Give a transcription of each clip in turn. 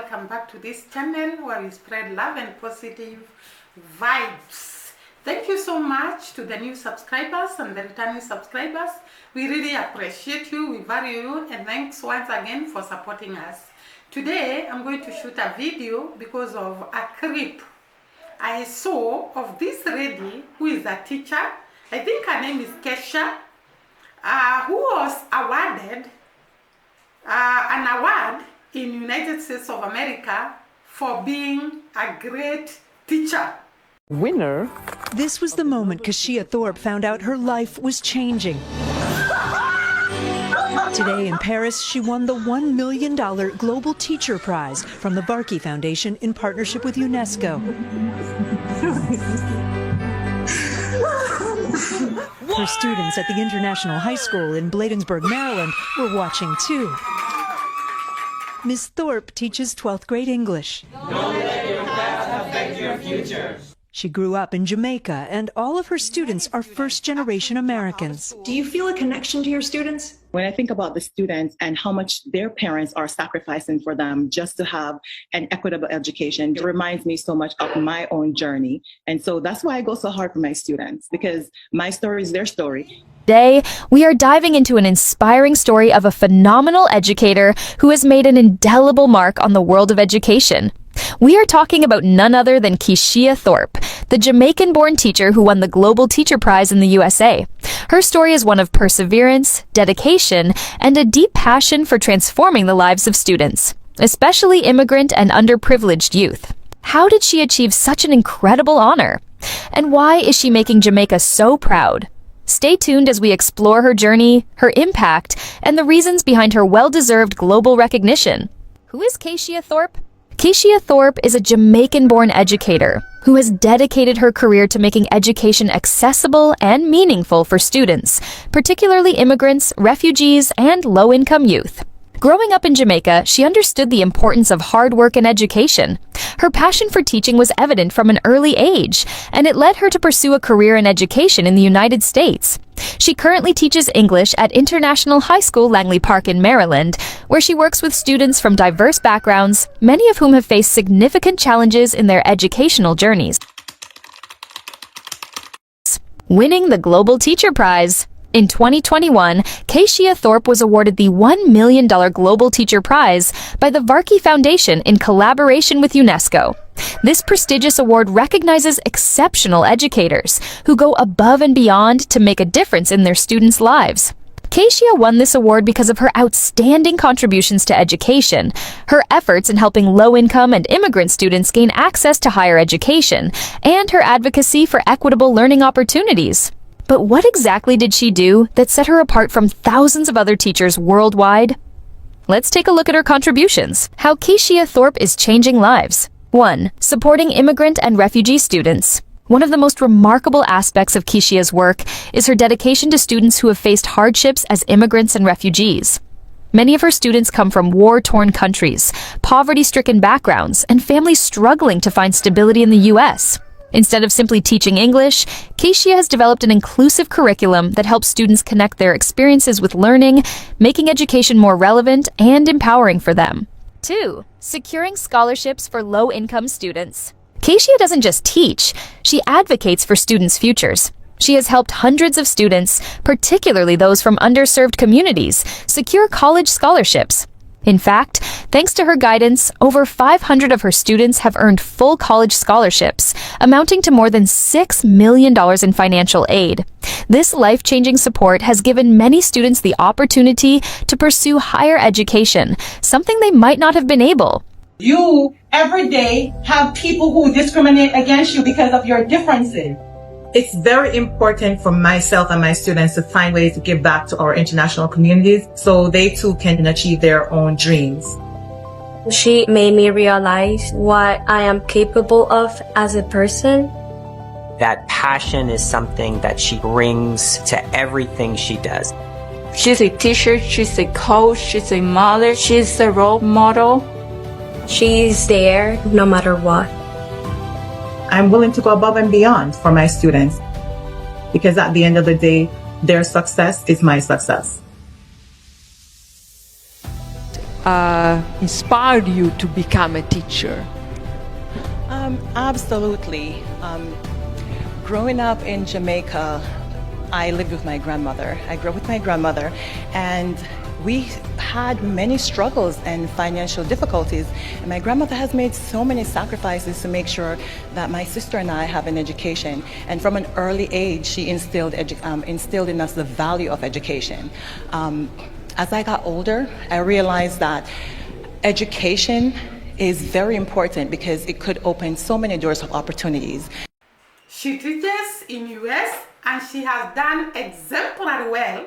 welcome back to this channel where we spread love and positive vibes. Thank you so much to the new subscribers and the returning subscribers. We really appreciate you, we value you, and thanks once again for supporting us. Today I'm going to shoot a video because of a clip I saw of this lady who is a teacher. I think her name is Keishia, who was awarded an award in United States of America for being a great teacher. Winner. This was the moment Keishia Thorp found out her life was changing. Today in Paris, she won the $1 million Global Teacher Prize from the Barkey Foundation in partnership with UNESCO. Her students at the International High School in Bladensburg, Maryland were watching too. Ms. Thorp teaches 12th grade English. Don't let your past affect your future. She grew up in Jamaica, and all of her students are first-generation Americans. Do you feel a connection to your students? When I think about the students and how much their parents are sacrificing for them just to have an equitable education, it reminds me so much of my own journey. And so that's why I go so hard for my students, because my story is their story. Today, we are diving into an inspiring story of a phenomenal educator who has made an indelible mark on the world of education. We are talking about none other than Keishia Thorp, the Jamaican-born teacher who won the Global Teacher Prize in the USA. Her story is one of perseverance, dedication, and a deep passion for transforming the lives of students, especially immigrant and underprivileged youth. How did she achieve such an incredible honor? And why is she making Jamaica so proud? Stay tuned as we explore her journey, her impact, and the reasons behind her well-deserved global recognition. Who is Keishia Thorp? Keishia Thorp is a Jamaican-born educator who has dedicated her career to making education accessible and meaningful for students, particularly immigrants, refugees, and low-income youth. Growing up in Jamaica, she understood the importance of hard work and education. Her passion for teaching was evident from an early age, and it led her to pursue a career in education in the United States. She currently teaches English at International High School Langley Park in Maryland, where she works with students from diverse backgrounds, many of whom have faced significant challenges in their educational journeys. Winning the Global Teacher Prize. In 2021, Keishia Thorp was awarded the $1 million Global Teacher Prize by the Barkey Foundation in collaboration with UNESCO. This prestigious award recognizes exceptional educators who go above and beyond to make a difference in their students' lives. Keishia won this award because of her outstanding contributions to education, her efforts in helping low-income and immigrant students gain access to higher education, and her advocacy for equitable learning opportunities. But what exactly did she do that set her apart from thousands of other teachers worldwide? Let's take a look at her contributions. How Keishia Thorp is changing lives. 1. Supporting immigrant and refugee students. One of the most remarkable aspects of Keishia's work is her dedication to students who have faced hardships as immigrants and refugees. Many of her students come from war-torn countries, poverty-stricken backgrounds, and families struggling to find stability in the U.S. Instead of simply teaching English, Keishia has developed an inclusive curriculum that helps students connect their experiences with learning, making education more relevant and empowering for them. 2. Securing scholarships for low-income students. Keishia doesn't just teach, she advocates for students' futures. She has helped hundreds of students, particularly those from underserved communities, secure college scholarships. In fact, thanks to her guidance, over 500 of her students have earned full college scholarships, amounting to more than $6 million in financial aid. This life-changing support has given many students the opportunity to pursue higher education, something they might not have been able. You, every day, have people who discriminate against you because of your differences. It's very important for myself and my students to find ways to give back to our international communities so they too can achieve their own dreams. She made me realize what I am capable of as a person. That passion is something that she brings to everything she does. She's a teacher, she's a coach, she's a mother, she's a role model. She's there no matter what. I'm willing to go above and beyond for my students because at the end of the day, their success is my success. inspired you to become a teacher? Absolutely. Growing up in Jamaica, I lived with my grandmother. I grew up with my grandmother, and we had many struggles and financial difficulties. And my grandmother has made so many sacrifices to make sure that my sister and I have an education. And from an early age, she instilled in us the value of education. As I got older, I realized that education is very important because it could open so many doors of opportunities. She teaches in US and she has done exemplary well,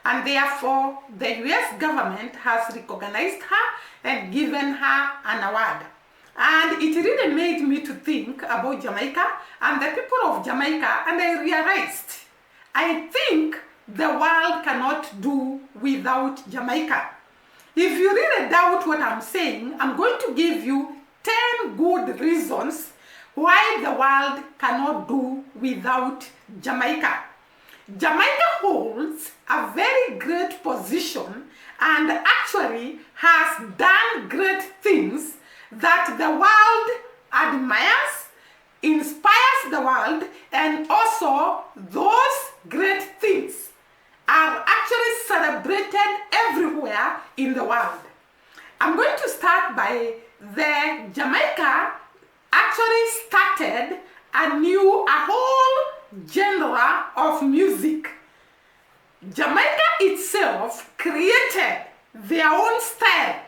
and therefore the US government has recognized her and given her an award. And it really made me to think about Jamaica and the people of Jamaica, and I realized I think the world cannot do without Jamaica. If you really doubt what I'm saying, I'm going to give you 10 good reasons why the world cannot do without Jamaica. Jamaica holds a very great position and actually has done great things that the world admires, inspires the world, and also those great things are actually celebrated everywhere in the world. I'm going to start by the Jamaica actually started a whole genre of music. Jamaica itself created their own style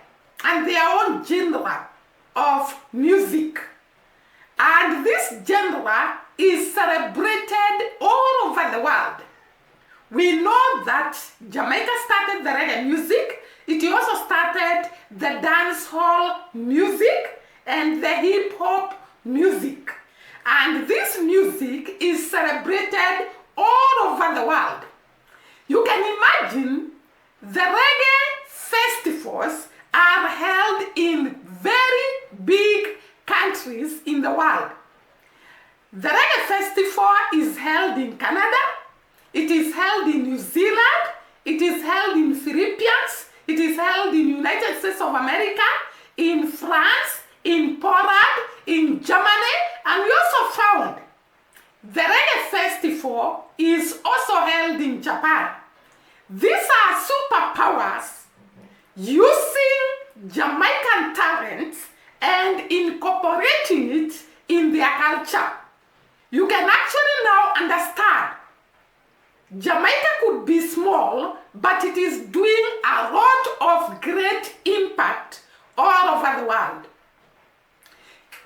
and their own genre of music. And this genre is celebrated all over the world. We know that Jamaica started the reggae music. It also started the dancehall music and the hip hop music. And this music is celebrated all over the world. You can imagine the reggae festivals are held in very big countries in the world. The reggae festival is held in Canada, it is held in New Zealand, it is held in Philippines, it is held in United States of America, in France, in Poland, in Germany, and we also found the reggae festival is also held in Japan. These are superpowers using Jamaican talents and incorporating it in their culture. You can actually now understand Jamaica could be small, but it is doing a lot of great impact all over the world.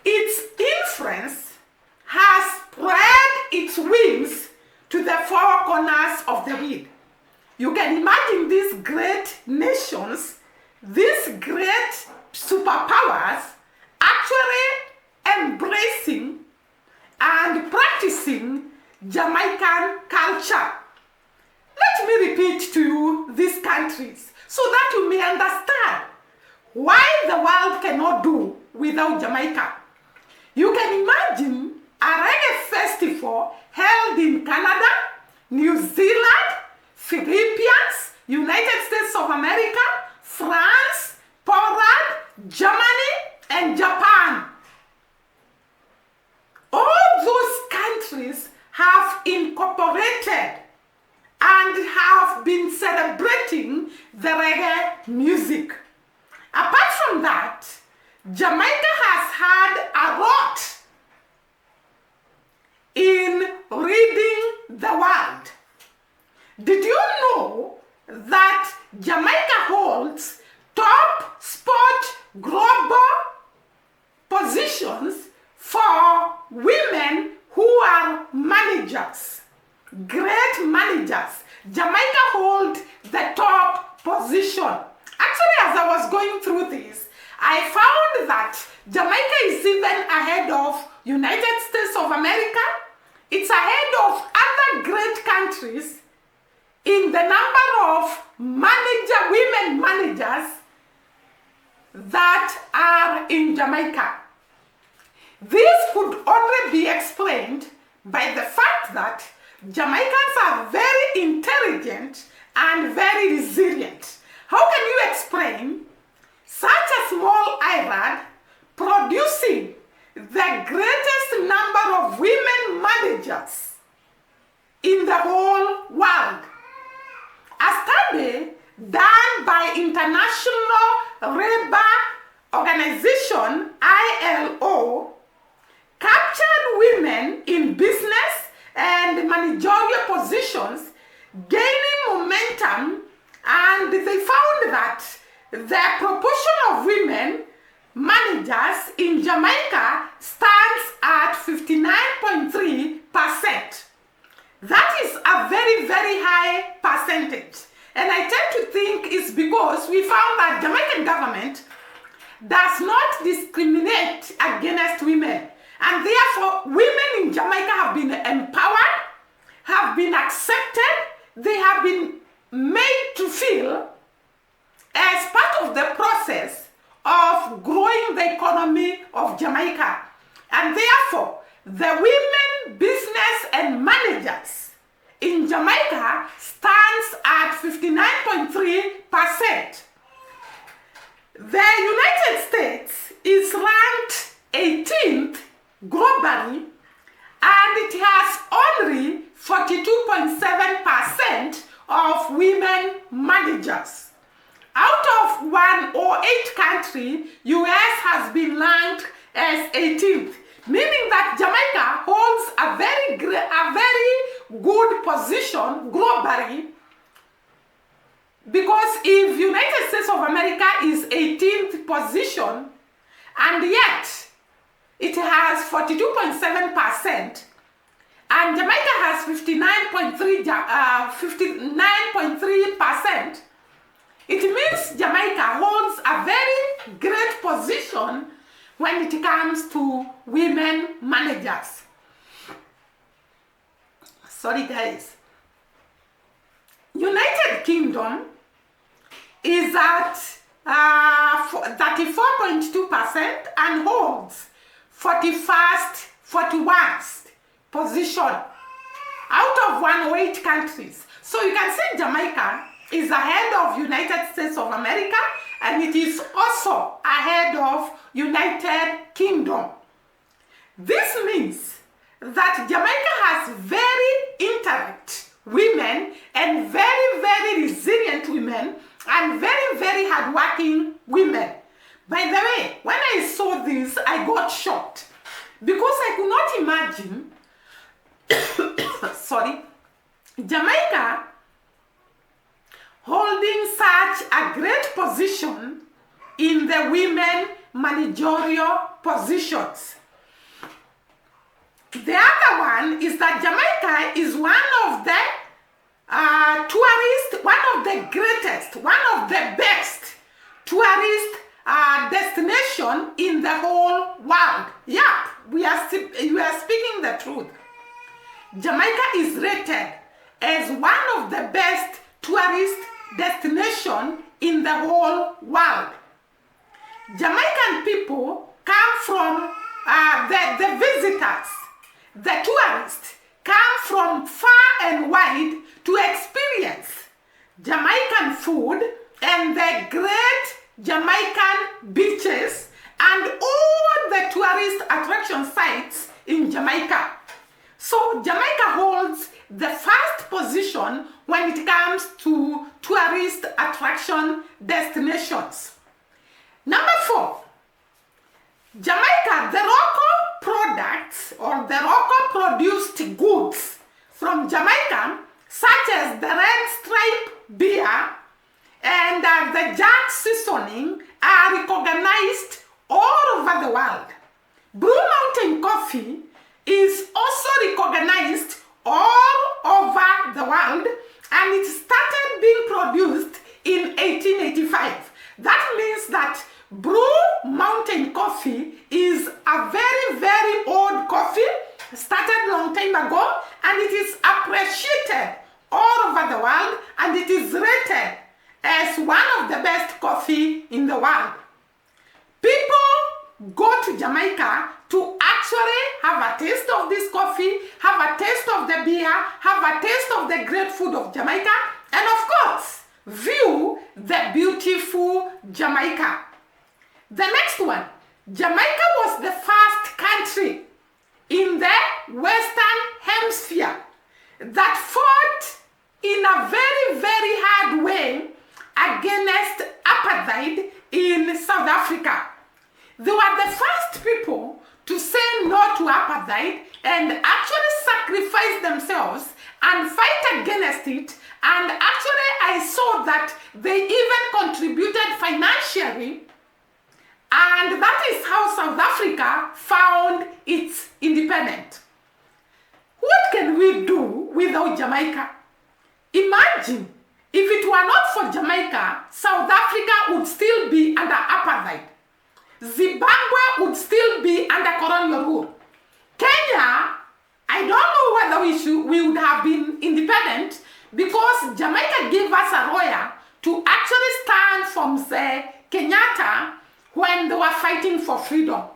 Its influence has spread its wings to the four corners of the world. You can imagine these great nations, these great superpowers actually embracing and practicing Jamaican culture. Let me repeat to you these countries so that you may understand why the world cannot do without Jamaica. You can imagine a reggae festival held in Canada, New Zealand, Philippines, United States of America, France, Poland, Germany, and Japan. All those countries have incorporated and have been celebrating the reggae music. Apart from that, Jamaica has had a lot in reading the world. Did you know that Jamaica holds top sport global positions for women who are managers, great managers? Jamaica holds the top position. Actually, as I was going through this, I found that Jamaica is even ahead of United States of America. It's ahead of other great countries in the number of women managers that are in Jamaica. This could only be explained by the fact that Jamaicans are very intelligent and very resilient. How can you explain such a small island producing the greatest number of women managers in the whole world. A study done by International Labour Organization, ILO, captured women in business and managerial positions gaining momentum, and they found that the proportion of women managers in Jamaica stands at 59.3%. That is a very, very high percentage. And I tend to think it's because we found that Jamaican government does not discriminate against women. And therefore, women in Jamaica have been empowered, have been accepted, they have been made to feel as part of the process of growing the economy of Jamaica. And therefore, the women business and managers in Jamaica stands at 59.3%. The United States is ranked 18th globally, and it has only 42.7% of women managers. Out of 108 countries, US has been ranked as 18th, meaning that Jamaica holds a very good position globally, because if United States of America is 18th position, and yet it has 42.7%, and Jamaica has 59.3%, it means Jamaica holds a very great position when it comes to women managers. Sorry guys. United Kingdom is at 34.2% and holds 41st position out of 108 countries. So you can see Jamaica is ahead of United States of America, and it is also ahead of United Kingdom. This means that Jamaica has very intellect women and very, very resilient women and very, very hardworking women. By the way, when I saw this, I got shocked because I could not imagine Jamaica holding such a great position in the women managerial positions. The other one is that Jamaica is one of the greatest, one of the best tourist destination in the whole world. Yeah, we are speaking the truth. Jamaica is rated as one of the best tourist destination in the whole world. Jamaican people come from the visitors, the tourists come from far and wide to experience Jamaican food and the great Jamaican beaches and all the tourist attraction sites in Jamaica. So Jamaica holds the first position when it comes to tourist attraction destinations. Number 4, Jamaica, the local products or the local produced goods from Jamaica, such as the Red Stripe beer and the Jack seasoning, are recognized all over the world. Blue Mountain coffee is also recognized all over the world, and it started being produced in 1885. That means that Blue Mountain coffee is a very, very old coffee, started a long time ago, and it is appreciated all over the world, and it is rated as one of the best coffee in the world. People go to Jamaica to actually have a taste of this coffee, have a taste of the beer, have a taste of the great food of Jamaica, and of course, view the beautiful Jamaica. The next one, Jamaica was the first country in the Western Hemisphere that fought in a very, very hard way against apartheid in South Africa. They were the first people to say no to apartheid and actually sacrifice themselves and fight against it. And actually, I saw that they even contributed financially. And that is how South Africa found its independence. What can we do without Jamaica? Imagine if it were not for Jamaica, South Africa would still be under apartheid. Zimbabwe would still be under colonial rule. Kenya, I don't know whether we would have been independent because Jamaica gave us a lawyer to actually stand from the Kenyatta when they were fighting for freedom.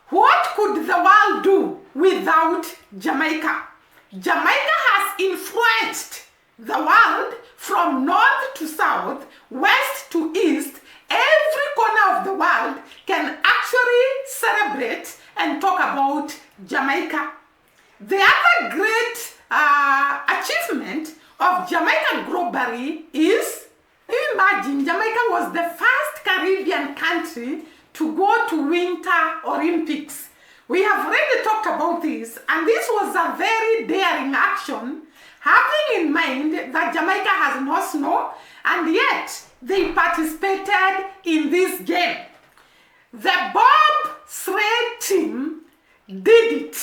What could the world do without Jamaica? Jamaica has influenced the world from north to south, west to east. Every corner of the world can actually celebrate and talk about Jamaica. The other great achievement of Jamaica globally is, imagine, Jamaica was the first Caribbean country to go to Winter Olympics. We have already talked about this, and this was a very daring action, having in mind that Jamaica has no snow, and yet they participated in this game. The Bob Sled team did it.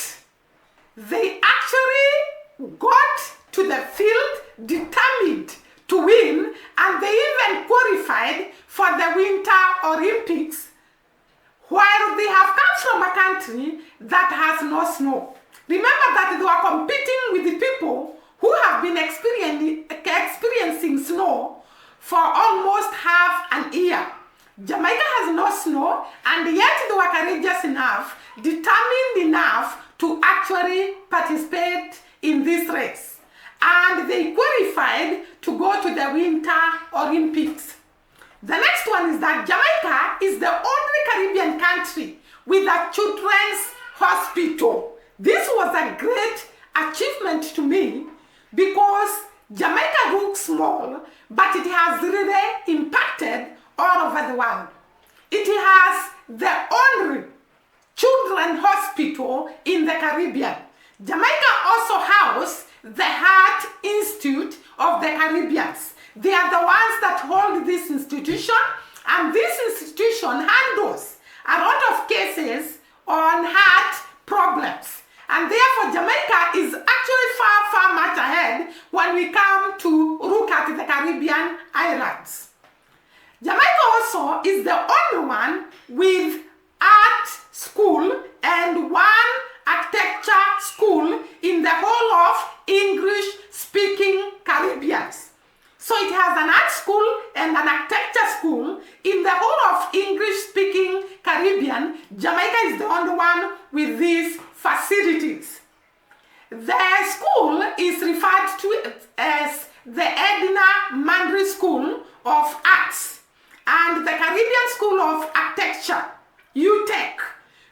They actually got to the field determined to win, and they even qualified for the Winter Olympics, while they have come from a country that has no snow. Remember that they were competing with the people who have been experiencing snow for almost half an year. Jamaica has no snow, and yet they were courageous enough, determined enough to actually participate in this race. And they qualified to go to the Winter Olympics. The next one is that Jamaica is the only Caribbean country with a children's hospital. This was a great achievement to me because Jamaica looks small, but it has really impacted all over the world. It has the only children's hospital in the Caribbean. Jamaica also houses the Heart Institute of the Caribbean. They are the ones that hold this institution, and this institution handles a lot of cases on heart problems. And therefore, Jamaica is actually far, far much ahead when we come to look at the Caribbean islands. Jamaica also is the only one with art school and one architecture school in the whole of English-speaking Caribbean. So it has an art school and an architecture school in the whole of English-speaking Caribbean. Jamaica is the only one with these facilities. The school is referred to as the Edna Mandry School of Arts and the Caribbean School of Architecture, UTEC.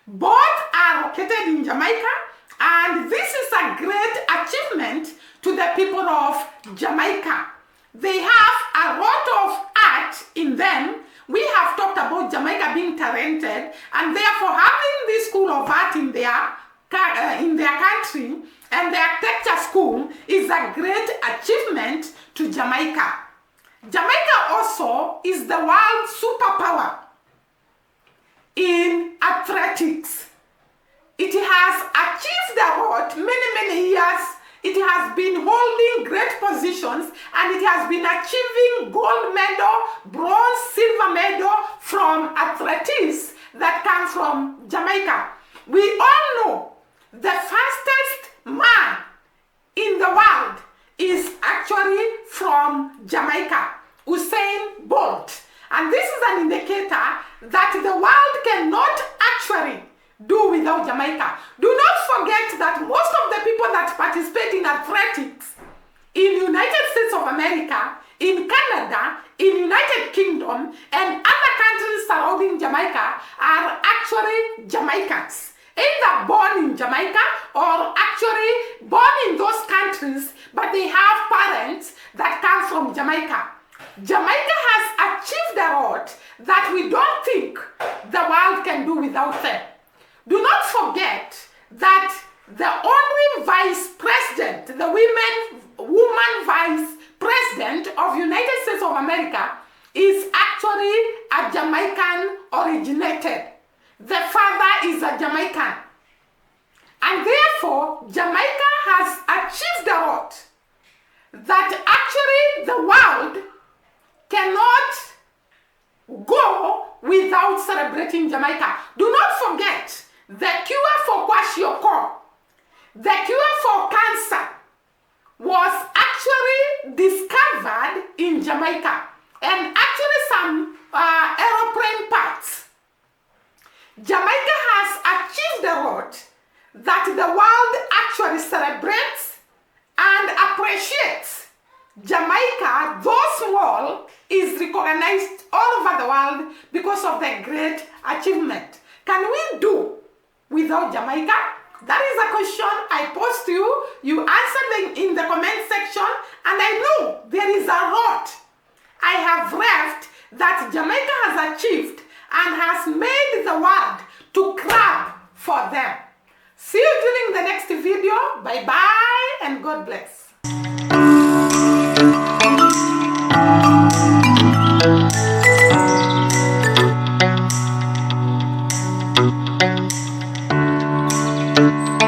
Both are located in Jamaica, and this is a great achievement to the people of Jamaica. They have a lot of art in them. We have talked about Jamaica being talented, and therefore having this school of art in their country and the architecture school is a great achievement to Jamaica. Jamaica also is the world superpower in athletics. It has achieved a lot many years. It has been holding great positions, and it has been achieving gold medal, bronze, silver medal from athletics that come from Jamaica. We all know the fastest man in the world is actually from Jamaica, Usain Bolt. And this is an indicator that the world cannot actually do without Jamaica. Do not forget that most of the people that participate in athletics in United States of America, in Canada, in United Kingdom, and other countries surrounding Jamaicans, either born in Jamaica or actually born in those countries, but they have parents that come from Jamaica. Jamaica has achieved a lot that we don't think the world can do without them. Do not forget that the only vice president, the woman vice president of United States of America is actually a Jamaican originated. The father is a Jamaican. And therefore, Jamaica has achieved a lot that actually the world cannot go without celebrating Jamaica. Do not forget the cure for kwashiorkor, the cure for cancer was actually discovered in Jamaica, and actually some aeroplane parts. Jamaica has achieved a lot that the world actually celebrates and appreciates. Jamaica, though small, is recognized all over the world because of their great achievement. Can we do without Jamaica? That is a question I posed to you. You answered them in the comment section, and I know there is a lot I have read that Jamaica has achieved and has made the world to clap for them. See you during the next video. Bye-bye and God bless. Thank you.